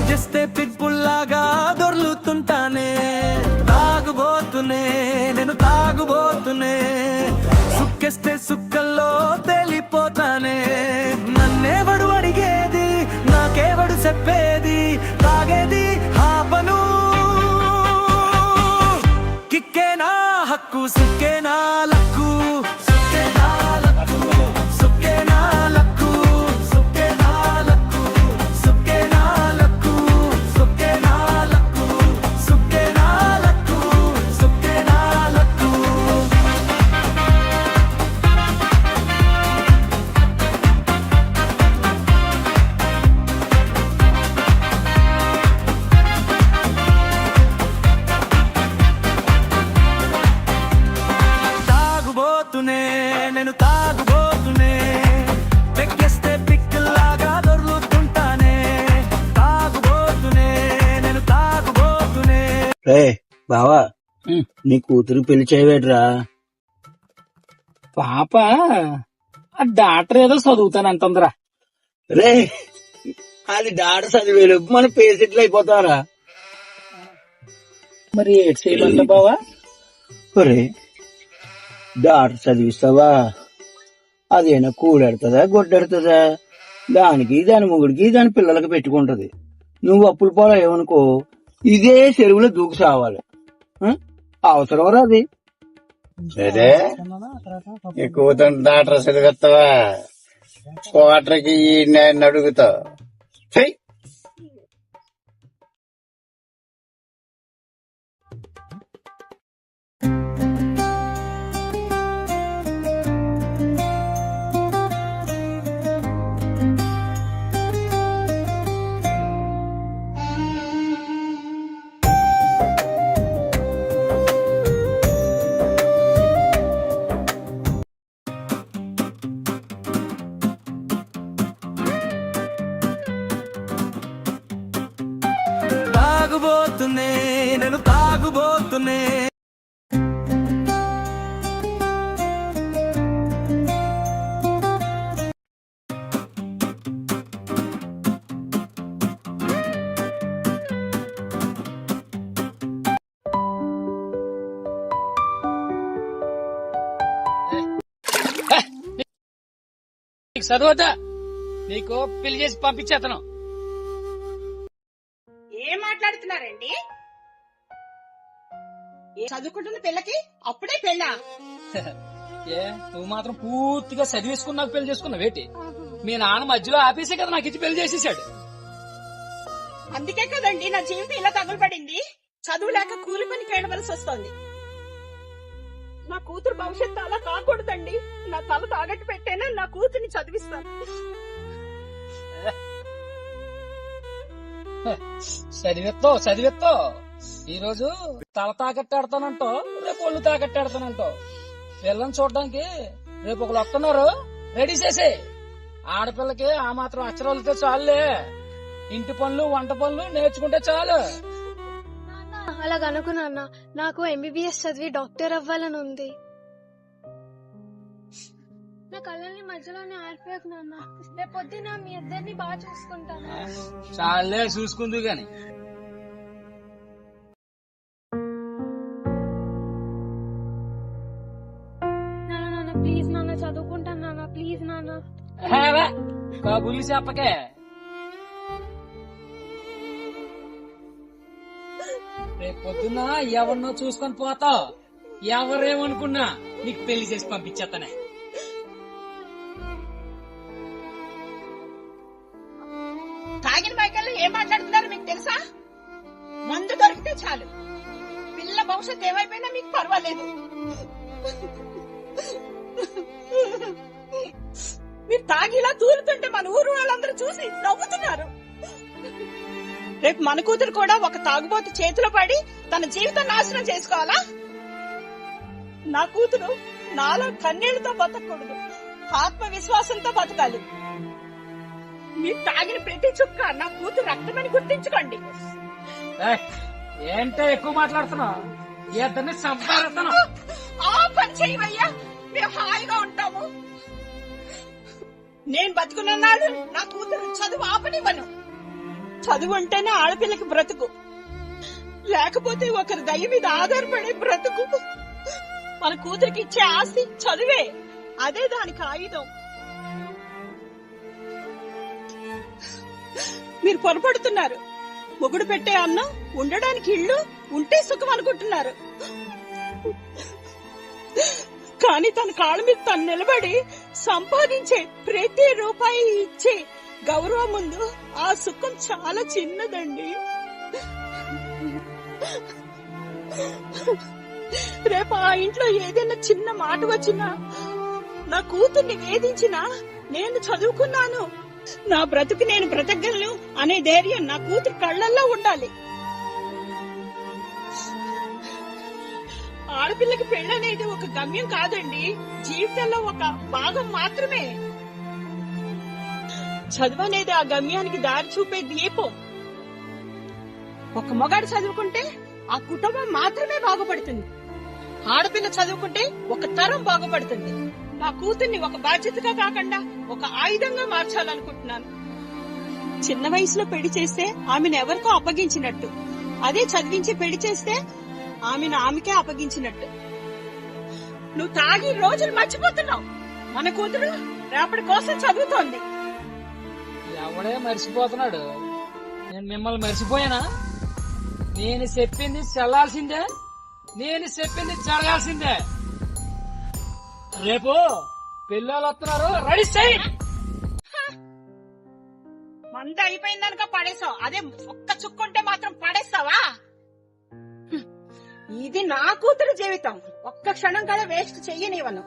చేస్తే పిట్పుల్లాగా దొర్లుతుంటానే, తాగుబోతునే నేను తాగుబోతునే, సుక్కేస్తే సుక్కల్లో తేలిపోతానే. నన్నేవడు అడిగేది, నాకేవడు చెప్పేది, తాగేది ఆపను. కిక్కేనా హక్కు, సుక్కేనా లక్కు, సుక్కేనా లక్కు, సుక్కేనా లక్కు, సుక్కేనా లక్కు, సుక్కేనా లక్కు, సుక్కేనా లక్కు, సుక్కేనా లక్కు, సుక్కేనా లక్కు. తాగుబోతునే నేను తాగుబోతునే, పెక్కేస్తే పిక్కులాగా దొర్లుతుంటానే, తాగుబోతునే నేను తాగుబోతునే. రే బావా, నీ కూతురు పెళ్లి చేయవేట్రా? పాప ఆ డాక్టర్ ఏదో చదువుతానంటుందిరా. రే అది డాక్టర్ చదివేలు మన పేషెంట్లు అయిపోతారా? మరి ఏడ్ చేయమంట బావా? ఒరే డాక్టర్ చదివిస్తావా? అదేనా కూడెడుతుందా గొడ్డెడుతుందా? దానికి దాని మొగుడికి దాని పిల్లలకి పెట్టుకుంటది. నువ్వు అప్పులు పోలా ఏమనుకో, ఇదే చెరువులో దూకు సావాలి. అవసరం రాది. అదే నీ కూతురు డాక్టర్ చదివిస్తావా? క్వార్టర్కి నేను అడుగుతావు. చెయ్. తాగుబోతునే నేను తాగుబోతునే. నీకు చదవద్దా? నీకు పెళ్లి చేసి పంపించేతను. ఏం మాట్లాడుతున్నారండి? చదువుకుంటున్న పిల్లకి అప్పుడే పెళ్ళా? ఏ నువ్వు మాత్రం పూర్తిగా చదివేసుకుని నాకు పెళ్లి చేసుకున్నావేటి? మీ నాన్న మధ్యలో ఆపేసే కదా నాకు ఇచ్చి పెళ్లి చేసేసాడు. అందుకే కదండి నా జీవితం ఇలా తగులుపడింది. చదువు లేక కూలి పనికి వెళ్ళవలసి వస్తోంది. నా కూతురు భవిష్యత్తు అలా కాకూడదండి. నా తల తాగట్టు పెట్టేనా నా కూతుర్ని చదివిస్తాను. చదివెత్తో ఈ రోజు తల తాకట్టాడతానంటో, రేపు ఒళ్ళు తాకట్టాడతానంటో. పిల్లని చూడడానికి రేపు ఒకరు వస్తున్నారు, రెడీ చేసే. ఆడపిల్లకి ఆ మాత్రం అక్షరాలతో చాలులే. ఇంటి పనులు వంట పనులు నేర్చుకుంటే చాలు. అలాగనుకు నాన్న, నాకు ఎంబీబీఎస్ చదివి డాక్టర్ అవ్వాలని ఉంది. నా కళ్ళని మధ్యలోనే ఆరిపోయాక నాన్న, రేపు పొద్దున మీ ఇద్దరిని బాగా చూసుకుంటాను. చాలే చూసుకుంది గాని. నాన్న ప్లీజ్ నాన్న, చదువుకుంటాను నాన్న, ప్లీజ్ నాన్న. కబుర్లు చెప్పకే. రేపు పొద్దున్న ఎవరినో చూసుకొని పోతావు. ఎవరేమనుకున్నా నీకు పెళ్లి చేసి పంపించేస్తానే. తాగిన మైకల్లో ఏం మాట్లాడుతున్నారు మీకు తెలుసా? మందు దొరికితే చాలు, పిల్ల భవిష్యత్తు ఏమైపోయినా మీకు పర్వాలేదు. మీరు తాగిలా తూలుతుంటే మన ఊరు వాళ్ళందరూ చూసి నవ్వుతున్నారు. రేపు మన కూతురు కూడా ఒక తాగుబోతు చేతిలో పడి తన జీవితం నాశనం చేసుకోవాలా? నా కూతురు నాలో కన్నీళ్లతో బతకూడదు, ఆత్మవిశ్వాసంతో బతకాలి. మీరు తాగిన ప్రతి చుక్క నా కూతురు రక్తమని గుర్తించుకోండి. ఏంటో ఎక్కువ మాట్లాడుతున్నావు? ఇద్దరిని సంపాదిస్తున్నావు. ఆ పని చేయవయ్యా, మేము హాయిగా ఉంటాము. నేను బతుకున్నాడు నా కూతురు చదువు ఆపనివ్వను. చదువు ఉంటేనే ఆడపిల్లకి బ్రతుకు, లేకపోతే ఒకరి దయ మీద ఆధారపడే బ్రతుకు. మన కూతురికి ఇచ్చే ఆస్తి చదువే, అదే దానికి ఆయుధం. మీరు పొరపడుతున్నారు. మొగుడు పెట్టే అన్నం, ఉండడానికి ఇల్లు ఉంటే సుఖం అనుకుంటున్నారు. కానీ తన కాళ్ళ మీద తను నిలబడి సంపాదించే ప్రతి రూపాయి ఇచ్చే గౌరవం ముందు ఆ సుఖం చాలా చిన్నదండి. రేపు ఆ ఇంట్లో ఏదైనా చిన్న మాట వచ్చినా, నా కూతుర్ని వేధించినా, నేను చదువుకున్నాను, నా బ్రతుకు నేను బ్రతకగలను అనే ధైర్యం నా కూతురు కళ్ళల్లో ఉండాలి. ఆడపిల్లకి పెళ్ళనేది ఒక గమ్యం కాదండి, జీవితంలో ఒక భాగం మాత్రమే. చదువు అనేది ఆ గమ్యానికి దారి చూపే దీపం. ఒక మగాడు చదువుకుంటే ఆ కుటుంబం మాత్రమే బాగుపడుతుంది. ఆడపిల్ల చదువుకుంటే ఒక తరం బాగుపడుతుంది. నా కూతుర్ని ఒక బాధ్యతగా కాకుండా ఒక ఆయుధంగా మార్చాలనుకుంటున్నాను. చిన్న వయసులో పెళ్లి చేస్తే ఆమెను ఎవరికో అప్పగించినట్టు, అదే చదివించి పెళ్లి చేస్తే ఆమెను ఆమెకే అప్పగించినట్టు. నువ్వు తాగి రోజులు మర్చిపోతున్నావు. మన కూతురు రేపటి కోసం చదువుతోంది. ఎవడే మర్చిపోతున్నాడు? నేను మిమ్మల్ని మర్చిపోయానా? నేను చెప్పింది చెల్లాల్సిందే, నేను చెప్పింది జరగాల్సిందే. రేపు పిల్లలు వస్తున్నారు, రెడీ చేయి. మంద అయిపోయిందనుక పడేసావు, అదే ఒక్క చుక్కుంటే మాత్రం పడేస్తావా? ఇది నా కూతురు జీవితం, ఒక్క క్షణం కూడా వేస్ట్ చెయ్యనివ్వను.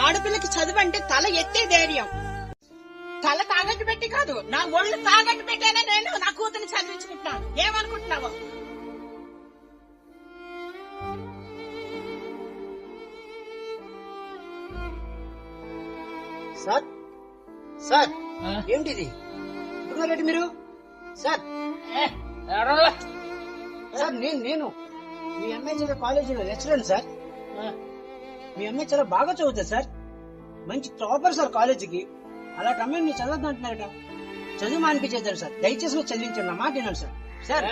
ఆడపిల్లకి చదువు అంటే తల ఎత్తే ధైర్యం. తల తాగట్టు పెట్టి కాదు, నా ఒళ్ళు తాగట్టు పెట్టేనే నేను నా కూతుర్ని చదివించుకుంటున్నాను. ఏమనుకుంటున్నావు? సార్ సార్ ఏంటిది రెడ్డి మీరు? సార్ సార్ నేను మీ అమ్మాయి చదివే కాలేజీలో లెక్చరర్ సార్. మీ అమ్మాయి చాలా బాగా చదువుతుంది సార్, మంచి టాపర్ సార్ కాలేజీకి. అలాంటి అమ్మాయి మీరు చదవద్దు అంటున్నారట. చదువు మానిపించేద్దారు సార్, దయచేసి మీరు చదివించండి, నా మాట వినండి సార్. సార్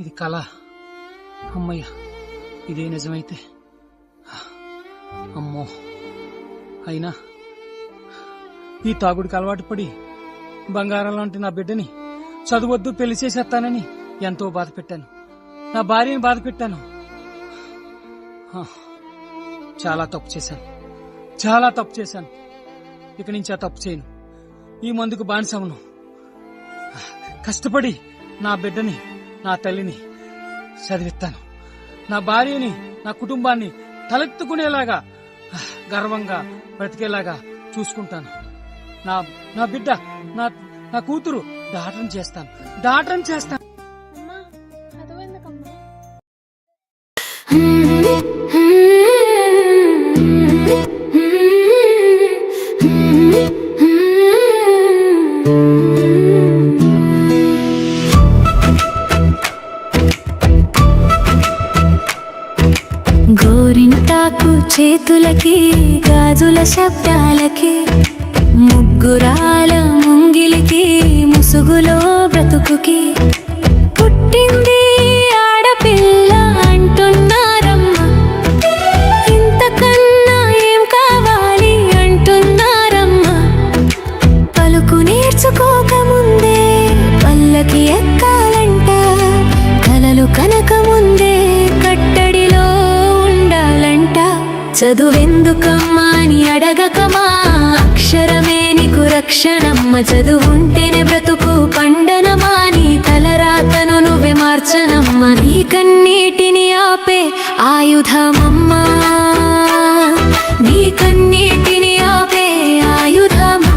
ఇది కళ, అమ్మయ్య ఇదే నిజమైతే. అమ్మో, అయినా ఈ తాగుడికి అలవాటు పడి బంగారం లాంటి నా బిడ్డని చదువొద్దు పెళ్లి చేసేస్తానని ఎంతో బాధ పెట్టాను, నా భార్యని బాధ పెట్టాను. చాలా తప్పు చేశాను, చాలా తప్పు చేశాను. ఇక నుంచి ఆ తప్పు చేయను, ఈ మందుకు బానిసవును. కష్టపడి నా బిడ్డని, నా తల్లిని చదివిస్తాను, నా భార్యని, నా కుటుంబాన్ని తలెత్తుకునేలాగా గర్వంగా బ్రతికేలాగా చూసుకుంటాను. నా బిడ్డ, నా కూతురు డాక్టర్ని చేస్తాను, డాక్టర్ని చేస్తాను. అమ్మా చదువెందుకమ్మా? గోరింటాకు చేతులకి గాజుల శబ్దాలకి ముగ్గురాల ముంగిలికి ముసుగులో బ్రతుకుకి పుట్టింది ఆడపిల్ల అంటున్నారమ్మా. ఇంతకన్నా ఏం కావాలి అంటున్నారమ్మా. పలుకు నేర్చుకోకముందే పల్లకి ఎక్కాలంట, కలలు కనకముందే కట్టడిలో ఉండాలంట. చదువెందుక చదువెందుకమ్మా అని అడగకమా, అక్షరమే నీకు రక్షణమ్మ, చదువుంటేనే బ్రతుకు పండనమా, నీ తలరాతను నువ్వే మార్చనమ్మా, నీ కన్నీటిని ఆపే ఆయుధమమ్మా, నీ కన్నీటిని ఆపే ఆయుధమమ్మా.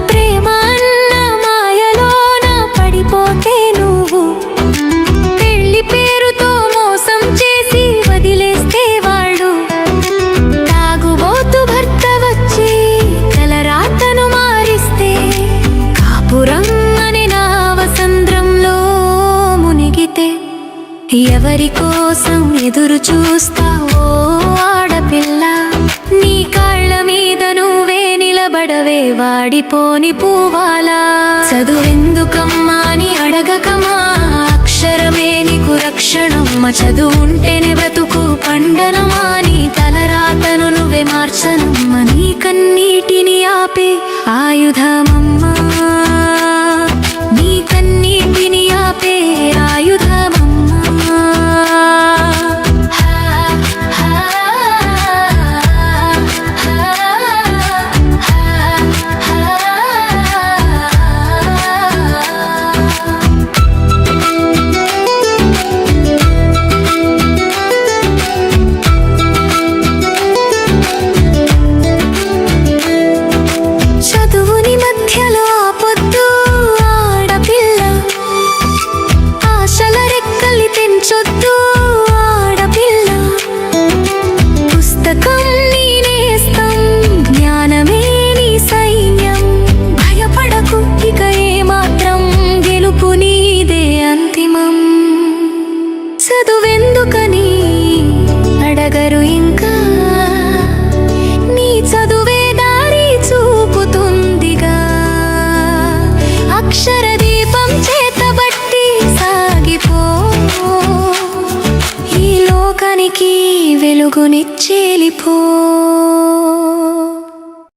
ప్రేమ అన్న మాయలోన పడిపోతే నువ్వు, పెళ్లి పేరుతో మోసం చేసి వదిలేస్తే వాళ్ళు, తాగుబోతు భర్త వచ్చి తలరాతను మారిస్తే, కాపురం అనే నా వసంద్రంలో మునిగితే, ఎవరి కోసం ఎదురు చూస్తావో ఆడపిల్ల, నీ కాళ్ళ మీద నువ్వే నిలబడవే వాడిపోని పువ్వాలా. చదువెందుకమ్మా అని అడగకమా, అక్షరమే నీకు రక్షణమ్మ, చదువుంటేనే బ్రతుకు పండనమా, నీ తలరాతను నువ్వే మార్చనమ్మ, నీ కన్నీటిని ఆపే ఆయుధమమ్మా, నీ కన్నీటిని ఆపే ఆయుధమమ్మా. చదువుని మధ్యలో ఆపొద్దు ఆడపిల్ల, ఆశల రెక్కలి తెంచొద్దు ఆడపిల్ల, పుస్తకం నీ నేస్తం, జ్ఞానమే నీ సైన్యం, భయపడకు ఇక ఏమాత్రం, గెలుపు నీదే అంతిమం. చదువెందుకని అడగరు ఇంకా, నీ చదువే దారి చూపుతుందిగా, అక్షర దీపం చేతబట్టి సాగిపో, ఈ లోకానికి వెలుగునిచ్చేలిపో.